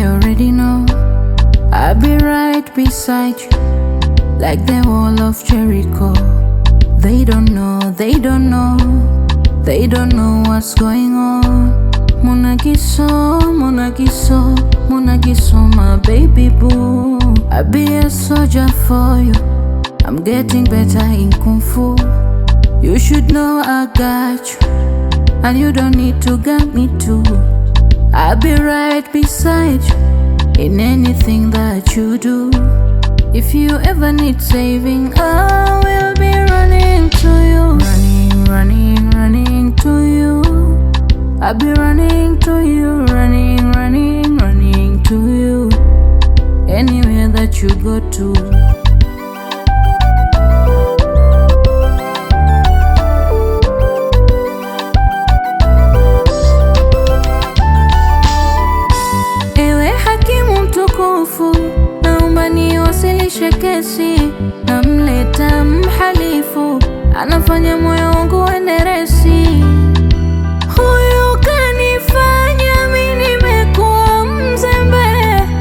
they already know. I'll be right beside you, like the wall of Jericho. They don't know, they don't know, they don't know what's going on. Munagiso, Munagiso, Munagiso, my baby boo. I'll be a soldier for you. I'm getting better in Kung Fu. You should know I got you, and you don't need to get me too. I'll be right beside you in anything that you do. If you ever need saving, I will be running to you. Running, running, running to you. I'll be running to you. Running, running, running to you. Anywhere that you go to. Naomba niwasilishe kesi, namleta mhalifu, anafanya moyo wangu uende resi. Huyu kanifanya mimi nimekuwa mzembe,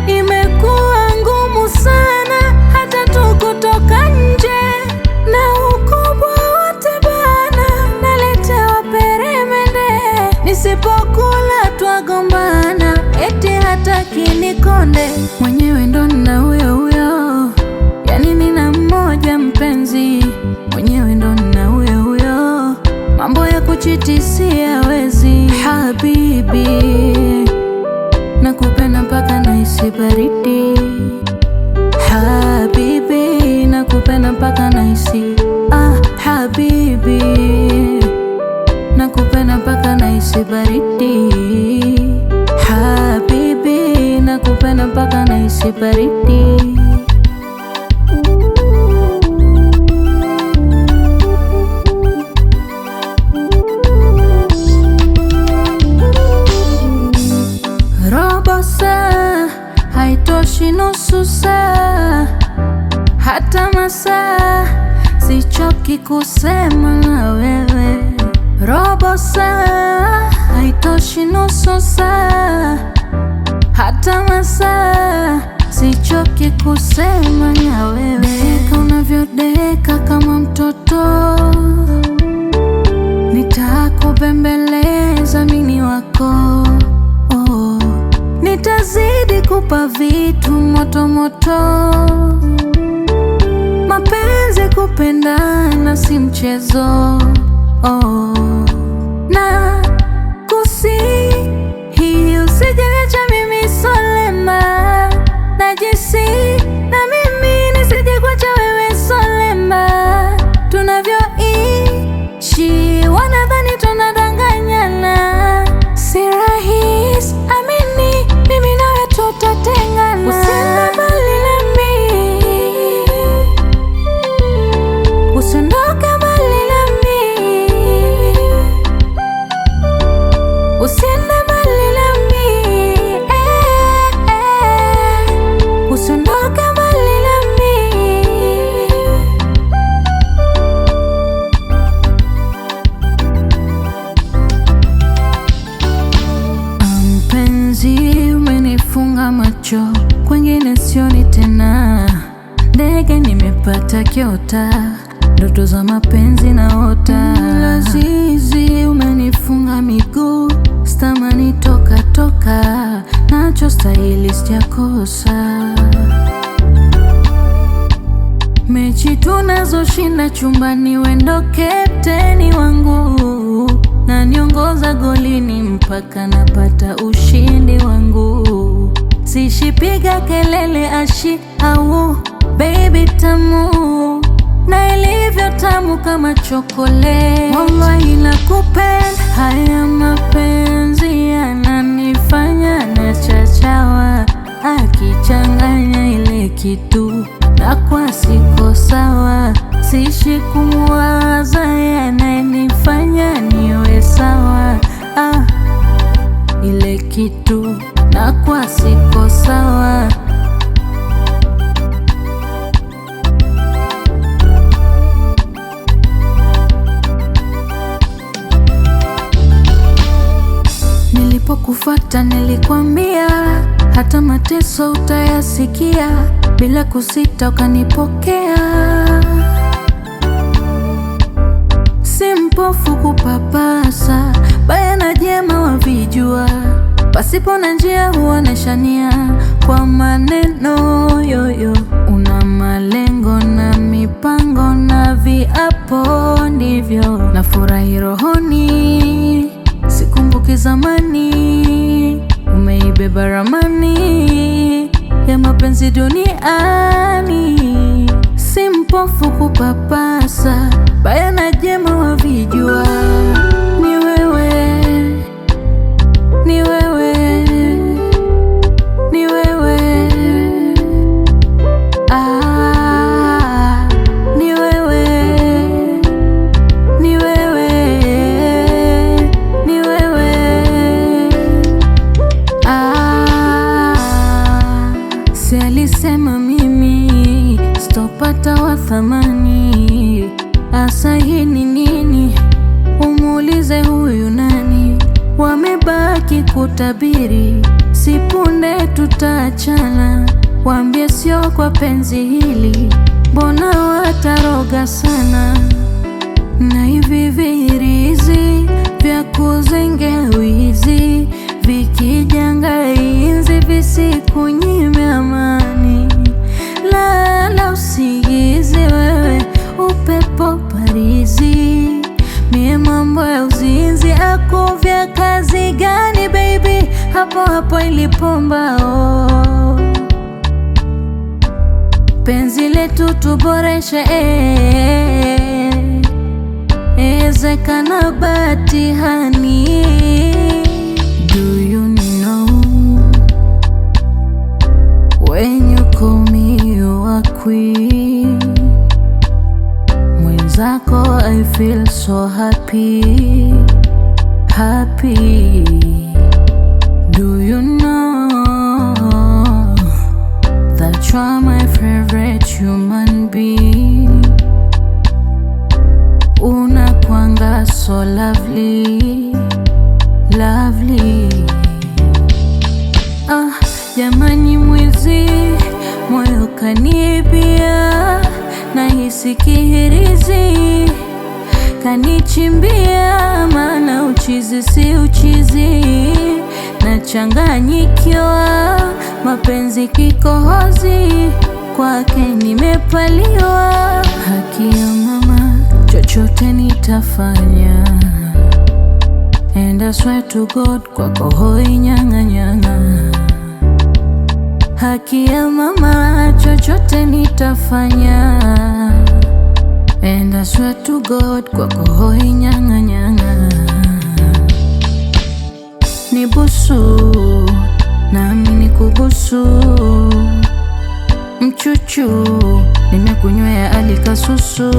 imekuwa ngumu sana hata tu kutoka nje. Na ukubwa wote bana, naletewa peremende, nisipokula twagombana, eti hataki nikonde. Mwenyewe ndo nina huyo huyo, yani nina mmoja mpenzi. Mwenyewe ndo nina huyo huyo, mambo ya kuchiti siyawezi. Habibi, nakupenda mpaka nahisi baridi. Habibi, nakupenda mpaka nahisi habibi, nakupenda mpaka nahisi baridi. Habibi, nakupenda mpaka nahisi baridi. Robo saa haitoshi, nusu saa hata masaa, sichoki kusema na wewe. Robo saa haitoshi, nusu saa hata masaa, sichoki kusema na wewe. Deka unavyodeka kama mtoto, nitakubembeleza mini wako. Nitazidi kupa vitu moto moto, mapenzi kupendana si mchezo. Na kusihi usijeacha mimi solema, najisi na mimi nisije kuacha wewe solema. Tunavyoishi wanadhani tunadanganyana, si rahisi amini, mimi nawe tutatengana. Usiende mbali nami, usiondoke mbali nami, usiende mbali nami, usiondoke mbali nami. Mpenzi, umenifunga macho, kwengine sioni tena. Ndege nimepata kiota, ndoto za mapenzi naota. Lazizi, umenifunga miguu, stamani toka toka, nacho stahili sijakosa. Mechi tunazoshinda chumbani, wendo kapteni wangu, na niongoza golini mpaka napata ushindi wangu. Sishipiga kelele ashi au baby tamu, na ilivyo tamu kama chokole. Wallahi nakupenda, haya mapenzi yananifanya na chachawa. Akichanganya ile kitu na kwa siko sawa, sishi kumwaza yananifanya niwe sawa. Ile kitu na kwa siko sawa. Nilipokufuata nilikwambia, hata mateso utayasikia, bila kusita ukanipokea. Si mpofu kupapasa, baya na jema wavijua, pasipo na njia huoneshania kwa maneno yoyo. Una malengo na mipango na viapo, ndivyo nafurahi rohoni, sikumbuki zamani. Umeibeba ramani ya mapenzi duniani. Si mpofu kupapasa, baya na jema wavijua. Ni wewe, ni wewe, ni wewe, ah, ni wewe, ni wewe, ni wewe, ah. Si alisema mimi sitopata wa thamani, asa hii ni nini? Umuulize huyu nani. Wamebaki kutabiri, si punde tutaachana. Waambie sio kwa penzi hili, mbona wataroga sana. Na hivi vihirizi vya kuzengea wizi, vikijanga inzi visikunyime amani. Lala usingizi wewe, upepo parizi, mie mambo ya uzinzi. Akuvya kazi gani baby? Hapo hapo ilipomba oh. Penzi letu tuboreshe ezekana batihani. Do you know when you call me you are queen? Mwenzako I feel so happy, happy. Do you know that you're my favorite human being? Unakwanga so lovely, lovely. Ah, jamani mwizi, moyo kanibia, nahisi kihirizi kanichimbia. Maana uchizi si uchizi, nachanganyikiwa, mapenzi kikohozi, kwake nimepaliwa. Haki ya mama, chochote nitafanya, and I swear to God, kwako hoi nyanga nyanga. Haki ya mama, chochote nitafanya, and I swear to God, kwako hoi nyanga nyanga. Nibusu nami nikubusu, mchuchu nimekunywea alikasusu.